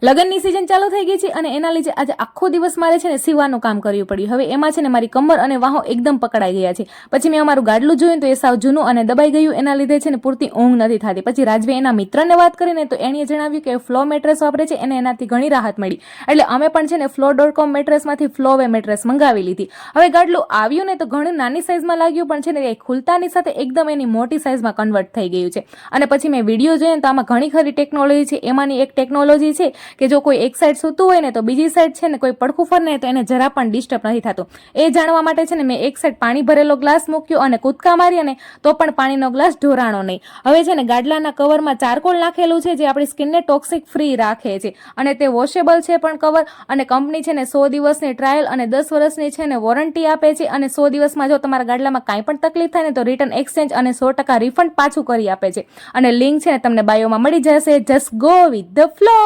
લગ્નની સિઝન ચાલુ થઈ ગઈ છે અને એના લીધે આજે આખો દિવસ મારે છે ને સીવાનું કામ કરવું પડ્યું. હવે એમાં છે ને મારી કમર અને વાહો એકદમ પકડાઈ ગયા છે. પછી મેં અમારું ગાડલું જોયું તો એ સાવ જૂનું અને દબાઈ ગયું. એના લીધે છે ને પૂરતી ઊંઘ નથી થતી. પછી રાજવે એના મિત્રને વાત કરીને તો એણે જણાવ્યું કે ફ્લો મેટ્રેસ વાપરે છે એને એનાથી ઘણી રાહત મળી. એટલે અમે પણ છે ને Flo.com મેટ્રેસમાંથી ફ્લોવે મેટ્રેસ મંગાવી લીધી. હવે ગાડલું આવ્યું ને તો ઘણું નાની સાઇઝમાં લાગ્યું, પણ છે ને એ ખુલતાની સાથે એકદમ એની મોટી સાઇઝમાં કન્વર્ટ થઈ ગયું છે. અને પછી મેં વિડીયો જોયો તો આમાં ઘણી ખરી ટેકનોલોજી છે. એમાંની એક ટેકનોલોજી છે કે જો કોઈ એક સાઈડ સૂતું હોય ને તો બીજી સાઈડ છે ને કોઈ પડખું ફરે ને તો એને જરા પણ ડિસ્ટર્બ નથી થતું. એ જાણવા માટે છે ને મેં એક સાઈડ પાણી ભરેલો ગ્લાસ મૂક્યો અને કૂદકા મારી અને તો પણ પાણીનો ગ્લાસ ઢોરાણો નહીં. હવે છે ને ગાડલાના કવરમાં ચારકોલ નાખેલું છે જે આપણી સ્કિનને ટોક્સિક ફ્રી રાખે છે અને તે વોશેબલ છે પણ કવર. અને કંપની છે ને 100 દિવસની ટ્રાયલ અને 10 વર્ષની છે ને વોરંટી આપે છે. અને 100 દિવસમાં જો તમારા ગાડલામાં કાંઈ પણ તકલીફ થાય ને તો રિટર્ન એક્સચેન્જ અને 100% રિફંડ પાછું કરી આપે છે. અને લિંક છે ને તમને બાયોમાં મળી જશે. Just go with the flow.